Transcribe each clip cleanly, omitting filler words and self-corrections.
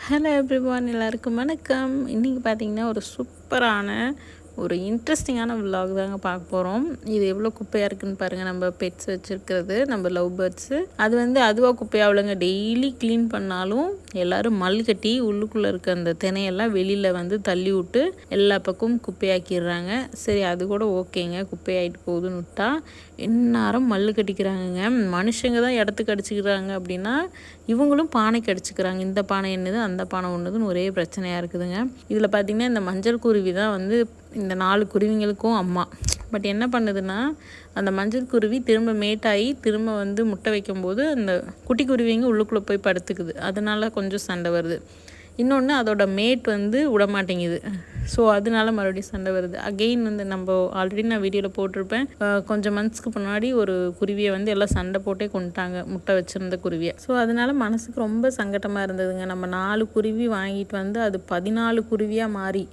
Hello everyone, எல்லாருக்கும் வணக்கம். இன்றைக்கி பார்த்திங்கன்னா ஒரு சூப்பரான ஒரு இன்ட்ரெஸ்டிங்கான விலாக் தாங்க பார்க்க போகிறோம். இது எவ்வளோ குப்பையாக இருக்குதுன்னு பாருங்கள். நம்ம பெட்ஸ் வச்சுருக்கிறது, நம்ம லவ் பேர்ட்ஸு, அது அதுவாக குப்பையாகலங்க. டெய்லி க்ளீன் பண்ணாலும் எல்லோரும் மல் கட்டி உள்ளுக்குள்ளே இருக்க அந்த தினையெல்லாம் வெளியில் தள்ளி விட்டு எல்லா பக்கமும் குப்பையாக்கிடுறாங்க. சரி, அது கூட ஓகேங்க, குப்பையாகிட்டு போகுதுன்னு விட்டா எந்நேரம் மல் கட்டிக்கிறாங்கங்க. மனுஷங்க தான் இடத்துக்கு அடிச்சுக்கிறாங்க அப்படின்னா இவங்களும் பானைக்கு அடிச்சுக்கிறாங்க. இந்த பானை என்னது, அந்த பானை ஒன்றுதுன்னு ஒரே பிரச்சனையாக இருக்குதுங்க. இதில் பார்த்திங்கன்னா இந்த மஞ்சள் குருவி தான் இந்த 4 குருவிங்களுக்கும் அம்மா. பட் என்ன பண்ணுதுன்னா, அந்த மஞ்சள் குருவி திரும்ப மேட்டாகி திரும்ப முட்டை வைக்கும்போது அந்த குட்டி குருவிங்க உள்ளுக்குள்ளே போய் படுத்துக்குது. அதனால கொஞ்சம் சண்டை வருது. இன்னொன்று, அதோட மேட் விடமாட்டேங்குது. ஸோ அதனால மறுபடியும் சண்டை வருது. அகெயின் நம்ம ஆல்ரெடி நான் வீடியோவில் போட்டிருப்பேன். கொஞ்சம் மந்த்ஸ்க்கு முன்னாடி ஒரு குருவியை எல்லாம் சண்டை போட்டே கொண்டுட்டாங்க, முட்டை வச்சுருந்த குருவியை. ஸோ அதனால மனசுக்கு ரொம்ப சங்கட்டமாக இருந்ததுங்க. நம்ம 4 குருவி வாங்கிட்டு அது 14 குருவியாக மாறி,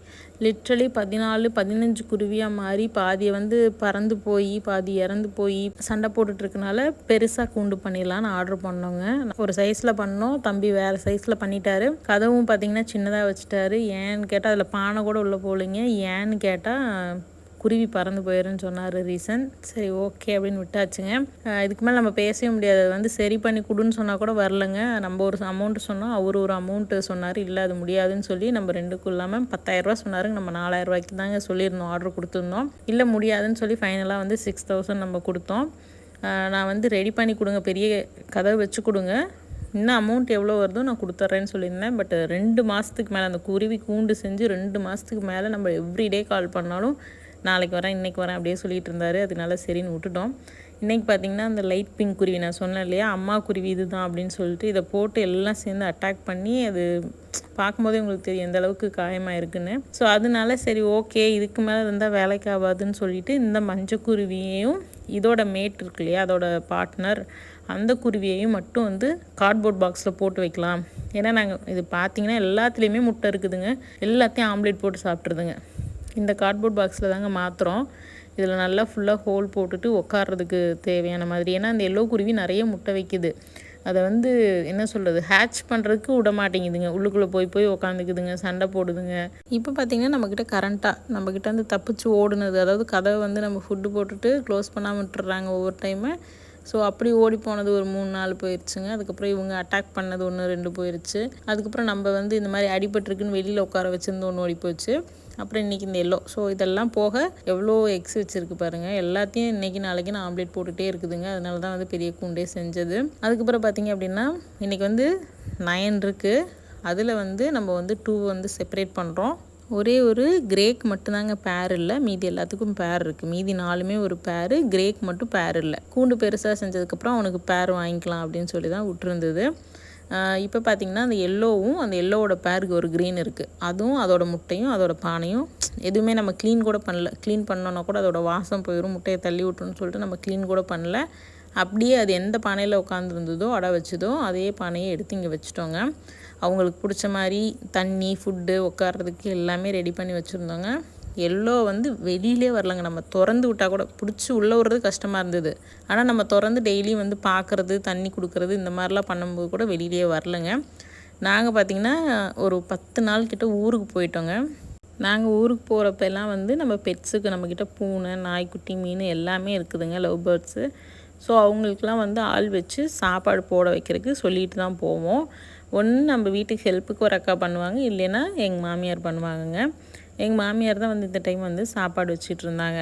லிட்ரலி 14-15 குருவியாக மாறி பாதியை பறந்து போய் பாதி இறந்து போய் சண்டை போட்டுட்ருக்கனால பெருசாக கூண்டு பண்ணிடலான்னு ஆர்டர் பண்ணோங்க. ஒரு சைஸில் பண்ணோம். தம்பி வேறு சைஸில் பண்ணிட்டாரு. கதவும் பார்த்திங்கன்னா சின்னதாக வச்சுட்டாரு. ஏன்னு கேட்டால் அதில் பானை கூட உள்ளே போகலைங்க. ஏன்னு கேட்டால் குருவி பறந்து போயிடுன்னு சொன்னார் ரீசன். சரி, ஓகே அப்படின்னு விட்டாச்சுங்க. இதுக்கு மேலே நம்ம பேசவே முடியாது. சரி பண்ணி கொடுன்னு சொன்னால் கூட வரலங்க. நம்ம ஒரு அமௌண்ட்டு சொன்னோம், அவர் ஒரு அமௌண்ட்டு சொன்னார். இல்லை, அது முடியாதுன்னு சொல்லி நம்ம ரெண்டுக்கும் இல்லாமல் 10,000 சொன்னாருங்க. நம்ம 4,000 தாங்க சொல்லியிருந்தோம், ஆர்டர் கொடுத்துருந்தோம். இல்லை, முடியாதுன்னு சொல்லி ஃபைனலாக 6,000 நம்ம கொடுத்தோம். நான் ரெடி பண்ணி கொடுங்க, பெரிய கதவை வச்சு கொடுங்க, இன்னும் அமௌண்ட் எவ்வளோ வருதோ நான் கொடுத்துட்றேன்னு சொல்லியிருந்தேன். பட் 2 மாதத்துக்கு மேலே அந்த குருவி கூண்டு செஞ்சு 2 மாதத்துக்கு மேலே நம்ம எவ்ரிடே கால் பண்ணாலும் நாளைக்கு வரேன், இன்றைக்கி வரேன் அப்படியே சொல்லிகிட்டு இருந்தார். அதனால சரின்னு விட்டுட்டோம். இன்றைக்கி பார்த்திங்கன்னா அந்த லைட் பிங்க் குருவி நான் சொன்னேன் இல்லையா, அம்மா குருவி இது தான் அப்படின்னு சொல்லிட்டு இதை போட்டு எல்லாம் சேர்ந்து அட்டாக் பண்ணி, அது பார்க்கும்போதே உங்களுக்கு தெரியும் எந்த அளவுக்கு காயமாக இருக்குன்னு. ஸோ அதனால சரி, ஓகே, இதுக்கு மேலே இருந்தால் வேலைக்கு ஆகாதுன்னு சொல்லிட்டு இந்த மஞ்சள் குருவியையும் இதோட மேட் இருக்கு இல்லையா, அதோட பார்ட்னர், அந்த குருவியையும் மட்டும் கார்ட்போர்ட் பாக்ஸில் போட்டு வைக்கலாம். ஏன்னா நாங்கள் இது பார்த்திங்கன்னா எல்லாத்துலேயுமே முட்டை இருக்குதுங்க. எல்லாத்தையும் ஆம்லேட் போட்டு சாப்பிட்ருதுங்க. இந்த கார்ட்போர்ட் பாக்ஸில் தாங்க மாத்திரம். இதில் நல்லா ஃபுல்லாக ஹோல் போட்டுட்டு உட்கார்றதுக்கு தேவையான மாதிரி. ஏன்னா அந்த எல்லோ குருவி நிறைய முட்டை வைக்குது. அதை என்ன சொல்கிறது, ஹேட்ச் பண்ணுறதுக்கு விட மாட்டேங்குதுங்க. உள்ளுக்குள்ளே போய் உட்காந்துக்குதுங்க, சண்டை போடுதுங்க. இப்போ பார்த்திங்கன்னா நம்மக்கிட்ட கரண்ட்டாக நம்மக்கிட்ட தப்பிச்சு ஓடுனது, அதாவது கதவை நம்ம ஃபுட்டு போட்டுட்டு க்ளோஸ் பண்ணாமல் விட்டுறாங்க ஒவ்வொரு டைமு. ஸோ அப்படி ஓடி போனது ஒரு 3-4 போயிடுச்சுங்க. அதுக்கப்புறம் இவங்க அட்டாக் பண்ணது 1-2 போயிடுச்சு. அதுக்கப்புறம் நம்ம இந்த மாதிரி அடிபட்டிருக்குன்னு வெளியில் உட்கார வச்சுருந்து ஒன்று ஓடி போச்சு. அப்புறம் இன்றைக்கி இந்த எல்லோ. ஸோ இதெல்லாம் போக எவ்வளோ எக்ஸ் வச்சுருக்கு பாருங்கள். எல்லாத்தையும் இன்றைக்கி நாளைக்கு நான் ஆம்லேட் போட்டுகிட்டே இருக்குதுங்க. அதனால தான் பெரிய கூண்டே செஞ்சது. அதுக்கப்புறம் பார்த்திங்க அப்படின்னா இன்றைக்கி 9 இருக்குது. அதில் நம்ம 2 செப்பரேட் பண்ணுறோம். ஒரே ஒரு கிரேக்கு மட்டும்தாங்க பேர் இல்லை, மீதி எல்லாத்துக்கும் பேர் இருக்குது. மீதி 4மே ஒரு பேரு, கிரேக் மட்டும் பேர் இல்லை. கூண்டு பெருசாக செஞ்சதுக்கப்புறம் அவனுக்கு பேர் வாங்கிக்கலாம் அப்படின்னு சொல்லி தான் விட்டுருந்தது. இப்போ பார்த்திங்கன்னா அந்த எல்லோவும், அந்த எல்லோவோட பேருக்கு ஒரு க்ரீன் இருக்குது. அதுவும் அதோட முட்டையும் அதோட பானையும் எதுவுமே நம்ம க்ளீன் கூட பண்ணல. க்ளீன் பண்ணோன்னா கூட அதோட வாசம் போயிடும், முட்டையை தள்ளி விட்டுருன்னு சொல்லிட்டு நம்ம க்ளீன் கூட பண்ணல. அப்படியே அது எந்த பானையில் உட்காந்துருந்ததோ அடை வச்சதோ அதே பானையை எடுத்து இங்கே வச்சுட்டோங்க. அவங்களுக்கு பிடிச்ச மாதிரி தண்ணி, ஃபுட்டு, உட்கார்றதுக்கு எல்லாமே ரெடி பண்ணி வச்சுருந்தோங்க. எல்லோ வெளியிலே வரலங்க. நம்ம திறந்து விட்டால் கூட பிடிச்சி உள்ளே விடுறது கஷ்டமாக இருந்தது. ஆனால் நம்ம திறந்து டெய்லியும் பார்க்குறது, தண்ணி கொடுக்குறது, இந்த மாதிரிலாம் பண்ணும்போது கூட வெளியிலே வரலங்க. நாங்கள் பார்த்திங்கன்னா ஒரு 10 நாள் கிட்ட ஊருக்கு போயிட்டோங்க. நாங்கள் ஊருக்கு போகிறப்பெல்லாம் நம்ம பெட்ஸுக்கு நம்மக்கிட்ட பூனை, நாய்க்குட்டி, மீன் எல்லாமே இருக்குதுங்க, லவ் பேர்ட்ஸு. ஸோ அவங்களுக்குலாம் ஆள் வச்சு சாப்பாடு போட வைக்கிறதுக்கு சொல்லிட்டு தான் போவோம். ஒன்று நம்ம வீட்டுக்கு ஹெல்ப்புக்கு ஒரு அக்கா பண்ணுவாங்க, இல்லைன்னா எங்கள் மாமியார் பண்ணுவாங்கங்க. எங்கள் மாமியார் தான் இந்த டைம் சாப்பாடு வச்சிட்டு இருந்தாங்க.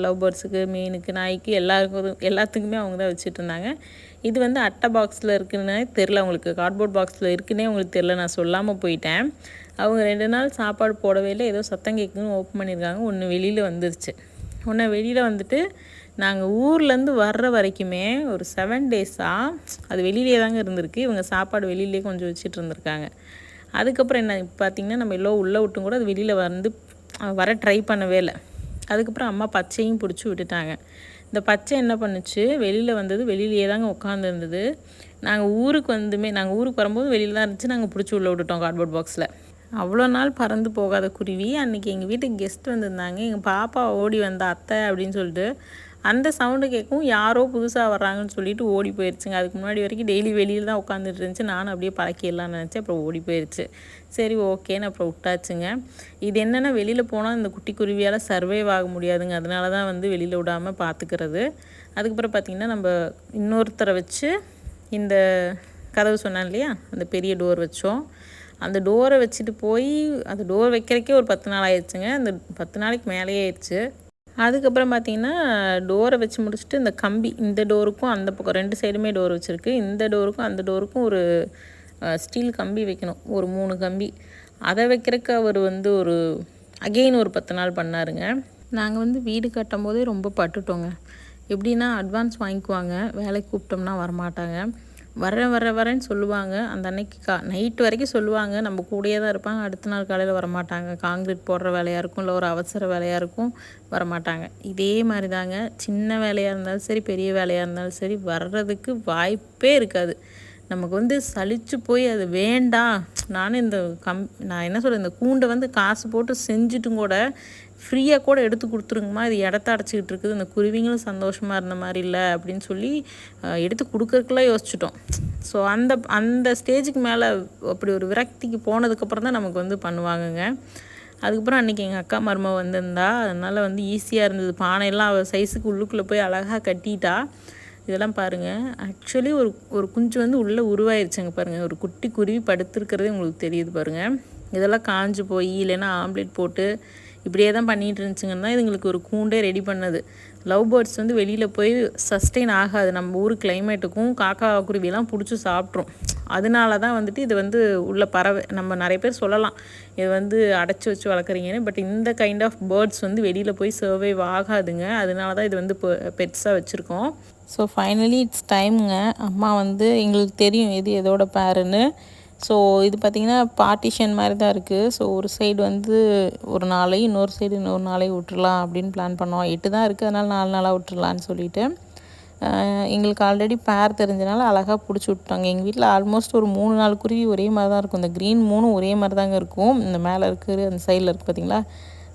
லவ் பேர்ட்ஸுக்கு, மீனுக்கு, நாய்க்கு எல்லாத்துக்குமே அவங்க தான் வச்சுட்டு இருந்தாங்க. இது அட்டை பாக்ஸில் இருக்குன்னு தெரில அவங்களுக்கு, கார்ட்போர்ட் பாக்ஸில் இருக்குன்னே அவங்களுக்கு தெரில. நான் சொல்லாமல் போயிட்டேன். அவங்க 2 நாள் சாப்பாடு போடவே இல்லை. ஏதோ சத்தம் கேட்குன்னு ஓப்பன் பண்ணியிருக்காங்க. ஒன்று வெளியில் வந்துருச்சு. வெளியில் வந்துட்டு நாங்கள் ஊர்லேருந்து வர்ற வரைக்குமே ஒரு 7 டேஸாக அது வெளியிலே தாங்க இருந்திருக்கு. இவங்க சாப்பாடு வெளியிலே கொஞ்சம் வச்சுட்டு இருந்திருக்காங்க. அதுக்கப்புறம் என்ன பார்த்திங்கன்னா, நம்ம எல்லோ உள்ளே விட்டும் கூட அது வெளியில் வர ட்ரை பண்ணவே இல்லை. அதுக்கப்புறம் அம்மா பச்சையும் பிடிச்சி விட்டுட்டாங்க. இந்த பச்சை என்ன பண்ணுச்சு, வெளியில் வந்தது வெளியிலே தாங்க உட்காந்துருந்தது. நாங்கள் ஊருக்கு வரும்போது வெளியில் தான் இருந்துச்சு. நாங்கள் பிடிச்சி உள்ளே விட்டுட்டோம் கார்ட்போர்ட் பாக்ஸில். அவ்வளோ நாள் பறந்து போகாத குருவி அன்றைக்கி எங்கள் வீட்டுக்கு கெஸ்ட் வந்திருந்தாங்க. எங்கள் பாப்பா ஓடி வந்த அத்தை அப்படின்னு சொல்லிட்டு அந்த சவுண்டு கேட்கவும் யாரோ புதுசாக வர்றாங்கன்னு சொல்லிட்டு ஓடி போயிடுச்சுங்க. அதுக்கு முன்னாடி வரைக்கும் டெய்லி வெளியில் தான் உட்காந்துட்டு இருந்துச்சு. நானும் அப்படியே பழக்கிடலான்னு நினச்சேன். அப்புறம் ஓடி போயிடுச்சு. சரி ஓகேன்னு அப்புறம் விட்டாச்சுங்க. இது என்னென்னா வெளியில் போனால் இந்த குட்டி குருவியால் சர்வைவ் ஆக முடியாதுங்க. அதனால தான் வந்து வெளியில் விடாமல் பார்த்துக்கிறது. அதுக்கப்புறம் பார்த்திங்கன்னா நம்ம இன்னொருத்தரை வச்சு இந்த கதவு சொன்னேன் இல்லையா, அந்த பெரிய டோர் வச்சோம். அந்த டோரை வச்சுட்டு போய் அந்த டோர் வைக்கிறக்கே ஒரு 10 நாள் ஆயிடுச்சுங்க. அந்த 10 நாளைக்கு மேலேயே ஆயிடுச்சு. அதுக்கப்புறம் பார்த்திங்கன்னா டோரை வச்சு முடிச்சுட்டு இந்த கம்பி, இந்த டோருக்கும் அந்த பக்கம் 2 சைடுமே டோர் வச்சுருக்கு. இந்த டோருக்கும் அந்த டோருக்கும் ஒரு ஸ்டீல் கம்பி வைக்கணும், ஒரு 3 கம்பி. அதை வைக்கிறதுக்கு அவர் வந்து ஒரு அகெயின் ஒரு 10 நாள் பண்ணாருங்க. நாங்கள் வந்து வீடு கட்டும் போதே ரொம்ப பட்டுட்டோங்க. எப்படின்னா அட்வான்ஸ் வாங்கிக்குவாங்க, வேலைக்கு கூப்பிட்டோம்னா வரமாட்டாங்க. வரேன்னு சொல்லுவாங்க. அந்த அன்னைக்கு நைட்டு வரைக்கும் சொல்லுவாங்க, நம்ம கூடயே தான் இருப்பாங்க. அடுத்த நாள் காலையில் வரமாட்டாங்க. காங்கிரீட் போடுற வேலையாக இருக்கும், இல்லை ஒரு அவசர வேலையாக இருக்கும், வரமாட்டாங்க. இதே மாதிரி தாங்க, சின்ன வேலையாக இருந்தாலும் சரி, பெரிய வேலையாக இருந்தாலும் சரி, வர்றதுக்கு வாய்ப்பே இருக்காது. நமக்கு வந்து சலிச்சு போய் அது வேண்டாம், நானும் நான் என்ன சொல்கிறேன், இந்த கூண்டை வந்து காசு போட்டு செஞ்சுட்டும் கூட ஃப்ரீயாக கூட எடுத்து கொடுத்துருங்கம்மா, இது இடத்த அடைச்சிக்கிட்டு இருக்குது, இந்த குருவிங்களும் சந்தோஷமாக இருந்த மாதிரி இல்லை அப்படின்னு சொல்லி எடுத்து கொடுக்கறதுக்குலாம் யோசிச்சிட்டோம். ஸோ அந்த ஸ்டேஜுக்கு மேலே அப்படி ஒரு விரக்திக்கு போனதுக்கப்புறம் தான் நமக்கு வந்து பண்ணுவாங்கங்க. அதுக்கப்புறம் அன்றைக்கி எங்கள் அக்கா மருமக வந்திருந்தா, அதனால் வந்து ஈஸியாக இருந்தது. பானையெல்லாம் அவள் சைஸுக்கு உள்ளுக்குள்ளே போய் அழகாக கட்டிட்டா. இதெல்லாம் பாருங்கள், ஆக்சுவலி ஒரு குஞ்சு வந்து உள்ளே உருவாயிருச்சுங்க பாருங்கள். ஒரு குட்டி குருவி படுத்துருக்கிறதே உங்களுக்கு தெரியுது பாருங்கள். இதெல்லாம் காஞ்சு போய் இல்லைன்னா ஆம்லேட் போட்டு இப்படியே தான் பண்ணிகிட்டு இருந்துச்சுங்கன்னா தான் இதுங்களுக்கு ஒரு கூண்டே ரெடி பண்ணது. லவ் பேர்ட்ஸ் வந்து வெளியில் போய் சஸ்டெயின் ஆகாது, நம்ம ஊர் கிளைமேட்டுக்கும் காக்கா குருவியெல்லாம் பிடிச்சி சாப்பிட்ரும். அதனால தான் வந்துட்டு இது வந்து உள்ள பறவை. நம்ம நிறைய பேர் சொல்லலாம் இது வந்து அடைச்சி வச்சு வளர்க்குறீங்கன்னு, பட் இந்த கைண்ட் ஆஃப் பேர்ட்ஸ் வந்து வெளியில் போய் சர்வைவ் ஆகாதுங்க. அதனால தான் இது வந்து பெட்ஸாக வச்சுருக்கோம். ஸோ ஃபைனலி இட்ஸ் டைமுங்க. அம்மா வந்து எங்களுக்கு தெரியும் எது எதோட பேருன்னு. ஸோ இது பார்த்திங்கன்னா பார்ட்டிஷன் மாதிரி தான் இருக்குது. ஸோ ஒரு சைடு வந்து ஒரு நாளை, இன்னொரு சைடு இன்னொரு நாளை விட்டுறலாம் அப்படின்னு பிளான் பண்ணோம். 8 தான் இருக்குது, அதனால் 4 நாளாக விட்டுறலான்னு சொல்லிட்டு எங்களுக்கு ஆல்ரெடி பேர் தெரிஞ்சனால அழகாக பிடிச்சி விட்டாங்க. எங்கள் வீட்டில் ஆல்மோஸ்ட் ஒரு 3-4 குருவி ஒரே மாதிரி தான் இருக்கும். இந்த க்ரீன் 3 ஒரே மாதிரி தாங்க இருக்கும். இந்த மேலே இருக்குது, அந்த சைடில் இருக்குது பார்த்திங்களா,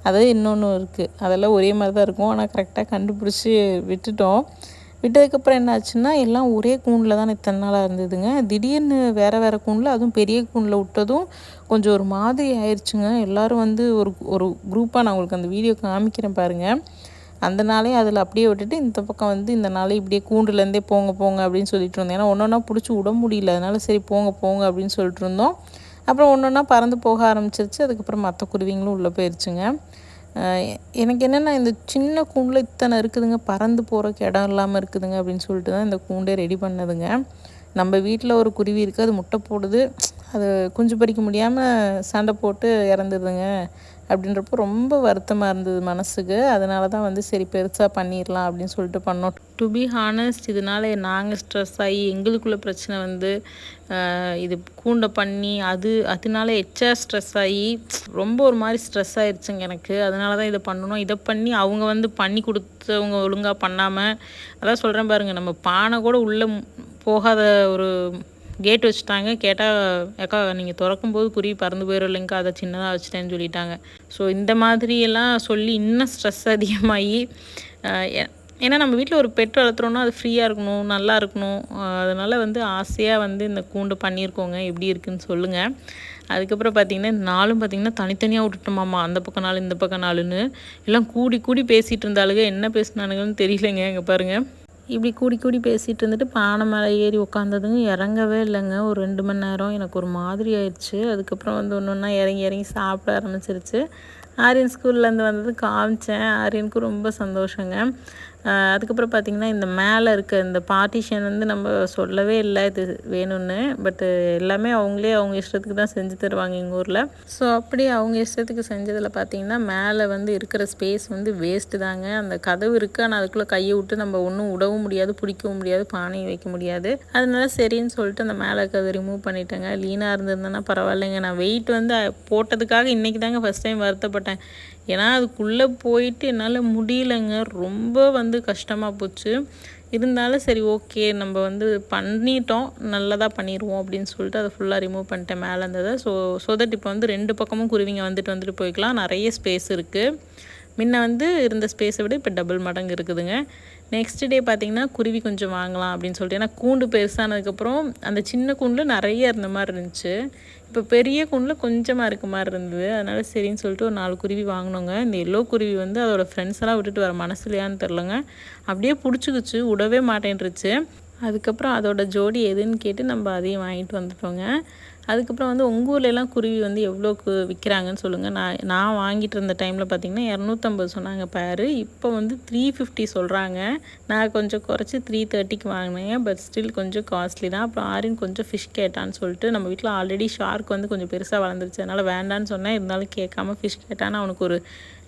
அதாவது இன்னொன்று இருக்குது, அதெல்லாம் ஒரே மாதிரி தான் இருக்கும். ஆனால் கரெக்டாக கண்டுபிடிச்சி விட்டுட்டோம். விட்டதுக்கப்புறம் என்ன ஆச்சுன்னா, எல்லாம் ஒரே கூண்டில் தான் இத்தனை நாளாக இருந்ததுங்க. திடீர்னு வேறு கூண்டில், அதுவும் பெரிய கூண்டில் விட்டதும் கொஞ்சம் ஒரு மாதிரி ஆயிடுச்சுங்க. எல்லோரும் வந்து ஒரு குரூப்பாக, நான் உங்களுக்கு அந்த வீடியோ காமிக்கிறேன் பாருங்கள். அந்த நாளே அதில் அப்படியே விட்டுட்டு இந்த பக்கம் வந்து இந்த நாளே இப்படியே கூண்டுலேருந்தே போங்க அப்படின்னு சொல்லிட்டு இருந்தோம். ஏன்னா ஒன்று ஒன்றா பிடிச்சி விட முடியல, அதனால சரி போங்க அப்படின்னு சொல்லிட்டு இருந்தோம். அப்புறம் ஒன்று ஒன்றா பறந்து போக ஆரம்பிச்சிருச்சு. அதுக்கப்புறம் மற்ற குருவிங்களும் உள்ளே போயிடுச்சுங்க. எனக்கு என்னென்னா, இந்த சின்ன கூண்டில் இத்தனை இருக்குதுங்க, பறந்து போகிறக்கு இடம் இல்லாமல் இருக்குதுங்க அப்படின்னு சொல்லிட்டு தான் இந்த கூண்டே ரெடி பண்ணதுங்க. நம்ம வீட்டில் ஒரு குருவி இருக்குது, அது முட்டை போடுது, அது குஞ்சு பறிக்க முடியாமல் சண்டை போட்டு இறந்துதுங்க. அப்படின்றப்போ ரொம்ப வருத்தமாக இருந்தது மனசுக்கு. அதனால தான் வந்து சரி பெருசாக பண்ணிடலாம் அப்படின்னு சொல்லிட்டு பண்ணோம். டு பி ஹானஸ்ட், இதனால் நாங்கள் ஸ்ட்ரெஸ் ஆகி எங்களுக்குள்ள பிரச்சனை வந்து இது கூண்டை பண்ணி அதனால எச்சா ஸ்ட்ரெஸ் ஆகி ரொம்ப ஒரு மாதிரி ஸ்ட்ரெஸ் ஆயிடுச்சுங்க எனக்கு. அதனால தான் இதை பண்ணணும். இதை பண்ணி அவங்க வந்து பண்ணி கொடுத்தவங்க ஒழுங்காக பண்ணாமல், அதான் சொல்கிறேன் பாருங்கள், நம்ம பானை கூட உள்ளே போகாத ஒரு கேட் வச்சுட்டாங்க. கேட்டால் ஏக்கா நீங்கள் திறக்கும்போது குருவி பறந்து போயிடும் இல்லைங்கக்கா, அதை சின்னதாக வச்சுட்டேன்னு சொல்லிட்டாங்க. ஸோ இந்த மாதிரியெல்லாம் சொல்லி இன்னும் ஸ்ட்ரெஸ் அதிகமாகி, ஏன்னா நம்ம வீட்டில் ஒரு பெட் வளர்த்துறோன்னா அது ஃப்ரீயாக இருக்கணும், நல்லா இருக்கணும். அதனால் வந்து ஆசையாக வந்து இந்த கூண்டு பண்ணியிருக்கோங்க. எப்படி இருக்குதுன்னு சொல்லுங்கள். அதுக்கப்புறம் பார்த்திங்கன்னா நாளும் பார்த்திங்கன்னா தனித்தனியாக விட்டுட்டோமாம்மா, அந்த பக்கம் நாள் இந்த பக்கம் நாளுன்னு எல்லாம் கூடி பேசிகிட்டு இருந்தாலுங்க. என்ன பேசினானுங்கன்னு தெரியலைங்க. இங்கே பாருங்கள், இப்படி கூடி பேசிகிட்டு இருந்துட்டு பானை மேலே ஏறி உட்காந்ததுங்க, இறங்கவே இல்லைங்க. ஒரு 2 மணி நேரம் எனக்கு ஒரு மாதிரி ஆயிடுச்சு. அதுக்கப்புறம் வந்து ஒன்று ஒன்றா இறங்கி சாப்பிட ஆரம்பிச்சிருச்சு. ஆரியன் ஸ்கூல்லேருந்து வந்தது காமிச்சேன். ஆரியனுக்கும் ரொம்ப சந்தோஷங்க. அதுக்கப்புறம் பார்த்திங்கன்னா இந்த மேலே இருக்க இந்த பார்ட்டிஷன் வந்து நம்ம சொல்லவே இல்லை இது வேணும்னு, பட்டு எல்லாமே அவங்க இஷ்டத்துக்கு தான் செஞ்சு தருவாங்க எங்கள் ஊரில். ஸோ அப்படி அவங்க இஷ்டத்துக்கு செஞ்சதில் பார்த்திங்கன்னா மேலே வந்து இருக்கிற ஸ்பேஸ் வந்து வேஸ்ட்டு தாங்க. அந்த கதவு இருக்குது, ஆனால் அதுக்குள்ளே கையை விட்டு நம்ம ஒன்றும் விடவும் முடியாது, பிடிக்கவும் முடியாது, பானையும் வைக்க முடியாது. அதனால சரின்னு சொல்லிட்டு அந்த மேலே இருக்கிறத ரிமூவ் பண்ணிட்டேங்க. லீனாக இருந்திருந்தேன்னா பரவாயில்லைங்க. நான் வெயிட் வந்து போட்டதுக்காக இன்றைக்கி தாங்க ஃபஸ்ட் டைம் வருத்தப்பட்டேன். ஏன்னா அதுக்குள்ளே போயிட்டு என்னால் முடியலைங்க, ரொம்ப வந்து கஷ்டமாக போச்சு. இருந்தாலும் சரி ஓகே, நம்ம வந்து பண்ணிட்டோம், நல்லதாக பண்ணிடுவோம் அப்படின்னு சொல்லிட்டு அதை ஃபுல்லாக ரிமூவ் பண்ணிட்டேன் மேலே இருந்ததை. ஸோ தட் இப்போ வந்து 2 பக்கமும் குருவிங்க வந்துட்டு போய்க்கலாம். நிறைய ஸ்பேஸ் இருக்குது. முன்ன வந்து இருந்த ஸ்பேஸை விட இப்போ டபுள் மடங்கு இருக்குதுங்க. நெக்ஸ்ட் டே பார்த்திங்கன்னா குருவி கொஞ்சம் வாங்கலாம் அப்படின்னு சொல்லிட்டு, ஏன்னா கூண்டு பெருசானதுக்கப்புறம் அந்த சின்ன கூண்டில் நிறைய இருந்த மாதிரி இருந்துச்சு. இப்போ பெரிய கூண்டில் கொஞ்சமாக இருக்க மாதிரி இருந்தது. அதனால் சரின்னு சொல்லிட்டு ஒரு 4 குருவி வாங்கினோங்க. இந்த எல்லோ குருவி வந்து அதோடய ஃப்ரெண்ட்ஸ் எல்லாம் விட்டுட்டு வர மனசுலையான்னு தெரிலங்க, அப்படியே பிடிச்சிக்கிச்சு, விடவே மாட்டேன்ருச்சு. அதுக்கப்புறம் அதோட ஜோடி எதுன்னு கேட்டு நம்ம அதையும் வாங்கிட்டு வந்துட்டோங்க. அதுக்கப்புறம் வந்து உங்கள் ஊர்லெலாம் குருவி வந்து எவ்வளோக்கு விற்கிறாங்கன்னு சொல்லுங்கள். நான் வாங்கிட்டு இருந்த டைமில் பார்த்திங்கன்னா 250 சொன்னாங்க பேரு. இப்போ வந்து 350 சொல்கிறாங்க. நான் கொஞ்சம் குறைச்சி 330க்கு வாங்கினேன். பட் ஸ்டில் கொஞ்சம் காஸ்ட்லி தான். அப்புறம் ஆரின் கொஞ்சம் ஃபிஷ் கேட்டான்னு சொல்லிட்டு, நம்ம வீட்டில் ஆல்ரெடி ஷார்க் வந்து கொஞ்சம் பெருசாக வளர்ந்துருச்சு, அதனால் வேண்டான்னு சொன்னேன். இருந்தாலும் கேட்காம ஃபிஷ் கேட்டான்னு அவனுக்கு ஒரு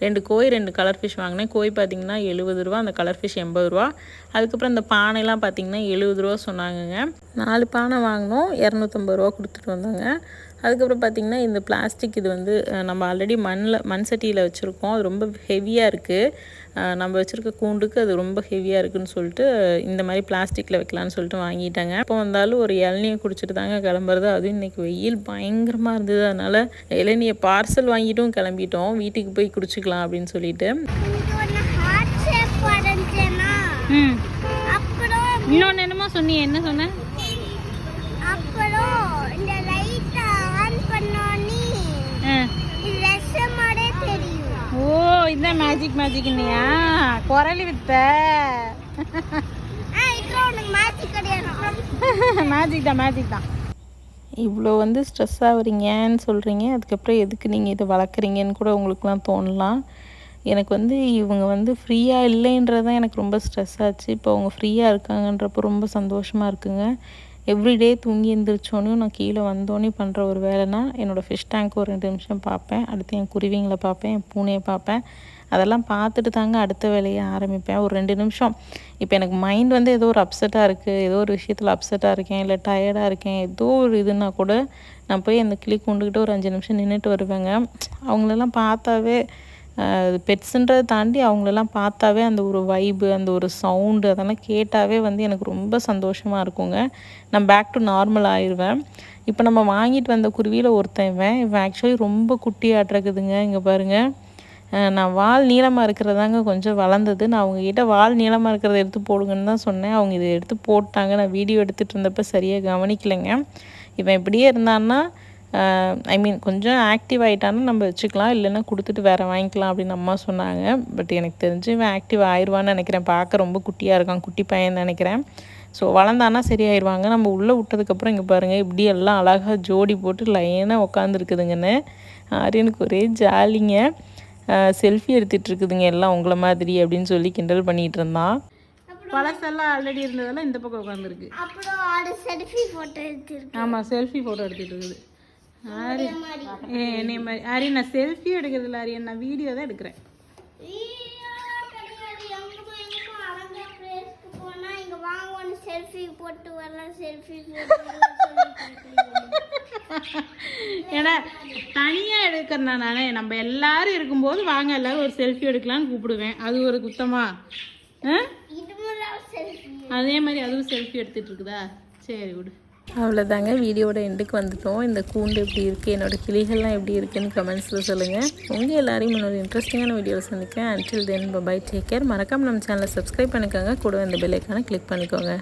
2 கோய் 2 கலர் ஃபிஷ் வாங்கினேன். கோய் பார்த்திங்கன்னா 70 ரூபா, அந்த கலர் ஃபிஷ் 80 ரூபா. அதுக்கப்புறம் இந்த பானைலாம் பார்த்திங்கன்னா 70 ரூபா சொன்னாங்கங்க. 4 பானை வாங்கினோம், 250 ரூபா கொடுத்துட்டு வந்தாங்க. அதுக்கப்புறம் பார்த்திங்கன்னா இந்த பிளாஸ்டிக் இது வந்து நம்ம ஆல்ரெடி மண் சட்டியில் வச்சுருக்கோம். அது ரொம்ப ஹெவியாக இருக்குது. நம்ம வச்சுருக்க கூண்டுக்கு அது ரொம்ப ஹெவியாக இருக்குதுன்னு சொல்லிட்டு இந்த மாதிரி பிளாஸ்டிக்கில் வைக்கலான்னு சொல்லிட்டு வாங்கிட்டாங்க. இப்போ வந்தாலும் ஒரு இளநியை குடிச்சிட்டு தாங்க கிளம்புறது. அதுவும் இன்றைக்கி வெயில் பயங்கரமாக இருந்தது. அதனால் இளநியை பார்சல் வாங்கிட்டும் கிளம்பிட்டோம், வீட்டுக்கு போய் குடிச்சிக்கலாம் அப்படின்னு சொல்லிட்டு. இன்னொன்று என்னமோ சொன்னீங்க, என்ன சொன்னேன்? ஓ, இதுதான் மேஜிக் இல்லையா? குரலி வித்த மேஜிக் தான். இவ்வளோ வந்து ஸ்ட்ரெஸ் ஆகுறீங்கன்னு சொல்கிறீங்க, அதுக்கப்புறம் எதுக்கு நீங்கள் இதை வளர்க்குறீங்கன்னு கூட உங்களுக்குலாம் தோணலாம். எனக்கு வந்து இவங்க வந்து ஃப்ரீயாக இல்லைன்றது தான் எனக்கு ரொம்ப ஸ்ட்ரெஸ் ஆச்சு. இப்போ அவங்க ஃப்ரீயாக இருக்காங்கன்றப்போ ரொம்ப சந்தோஷமாக இருக்குங்க. எவ்ரிடே தூங்கி எழுந்திரிச்சோன்னையும் நான் கீழே வந்தோன்னே பண்ணுற ஒரு வேலைனா, என்னோடய ஃபிஷ் டேங்க் ஒரு 2 நிமிஷம் பார்ப்பேன். அடுத்து என் குருவிங்களை பார்ப்பேன், என் பூனையை பார்ப்பேன். அதெல்லாம் பார்த்துட்டு தாங்க அடுத்த வேலையை ஆரம்பிப்பேன். ஒரு 2 நிமிஷம். இப்போ எனக்கு மைண்ட் வந்து ஏதோ ஒரு அப்செட்டாக இருக்குது, ஏதோ ஒரு விஷயத்தில் அப்செட்டாக இருக்கேன், இல்லை டயர்டாக இருக்கேன், ஏதோ ஒரு இதுனா கூட நான் போய் அந்த கிளி கொண்டுக்கிட்டு ஒரு 5 நிமிஷம் நின்றுட்டு வருவேங்க. அவங்களெல்லாம் பார்த்தாவே, பெட்ஸுன்றதை தாண்டி அவங்களெல்லாம் பார்த்தாவே அந்த ஒரு வைப்பு, அந்த ஒரு சவுண்டு, அதெல்லாம் கேட்டாவே வந்து எனக்கு ரொம்ப சந்தோஷமாக இருக்குங்க. நான் பேக் டு நார்மல் ஆயிடுவேன். இப்போ நம்ம வாங்கிட்டு வந்த குருவியில் இவன் ஆக்சுவலி ரொம்ப குட்டியாட்டிருக்குதுங்க. இங்கே பாருங்கள், நான் வால் நீளமாக இருக்கிறதாங்க கொஞ்சம் வளர்ந்தது. நான் அவங்கக்கிட்ட வால் நீளமாக இருக்கிறத எடுத்து போடுங்கன்னு தான் சொன்னேன். அவங்க இதை எடுத்து போட்டாங்க. நான் வீடியோ எடுத்துகிட்டு இருந்தப்போ சரியாக கவனிக்கலைங்க. இவன் இப்படியே இருந்தான்னா, கொஞ்சம் ஆக்டிவ் ஆகிட்டான்னு நம்ம வச்சுக்கலாம், இல்லைன்னா கொடுத்துட்டு வேறு வாங்கிக்கலாம் அப்படின்னு அம்மா சொன்னாங்க. பட் எனக்கு தெரிஞ்சு இவன் ஆக்டிவ் ஆயிடுவான்னு நினைக்கிறேன். பார்க்க ரொம்ப குட்டியாக இருக்கான், குட்டி பையன் நினைக்கிறேன். ஸோ வளர்ந்தானா சரியாயிடுவாங்க. நம்ம உள்ளே விட்டதுக்கப்புறம் இங்கே பாருங்கள், இப்படி எல்லாம் அழகாக ஜோடி போட்டு லைனாக உட்காந்துருக்குதுங்கன்னு. ஆரியனுக்கு ஒரே ஜாலிங்க. செல்ஃபி எடுத்துகிட்டு இருக்குதுங்க எல்லாம் உங்களை மாதிரி அப்படின்னு சொல்லி கிண்டல் பண்ணிகிட்டு இருந்தான். பழசெல்லாம் ஆல்ரெடி இருந்ததெல்லாம் இந்த பக்கம் உட்காந்துருக்கு. ஆமாம், செல்ஃபி ஃபோட்டோ எடுத்துகிட்டு இருக்குது. என்னை மாதிரி ஆரி நான் செல்ஃபியும் எடுக்கிறது இல்லை ஆரியன், நான் வீடியோ தான் எடுக்கிறேன். ஏன்னா தனியாக எடுக்கிறேன் நானே. நம்ம எல்லாரும் இருக்கும்போது வாங்க எல்லாரும் ஒரு செல்ஃபி எடுக்கலான்னு கூப்பிடுவேன். அது ஒரு குத்தமா? அதே மாதிரி அதுவும் செல்ஃபி எடுத்துகிட்டு இருக்குதா? சரி விடு. அவ்வளோதாங்க, வீடியோட எண்டுக்கு வந்துட்டோம். இந்த கூண்டு எப்படி இருக்குது, என்னோடய கிளிகள்லாம் எப்படி இருக்குதுன்னு கமெண்ட்ஸில் சொல்லுங்கள். உங்கள் எல்லாரையும் இன்னொரு இன்ட்ரெஸ்டிங்கான வீடியோவில் சந்திக்கேன். Until then bye, take care. மறக்காமல் நம்ம சேனலை சப்ஸ்கிரைப் பண்ணிக்கோங்க, கூட இந்த பெல் ஐக்கானை கிளிக் பண்ணிக்கோங்க.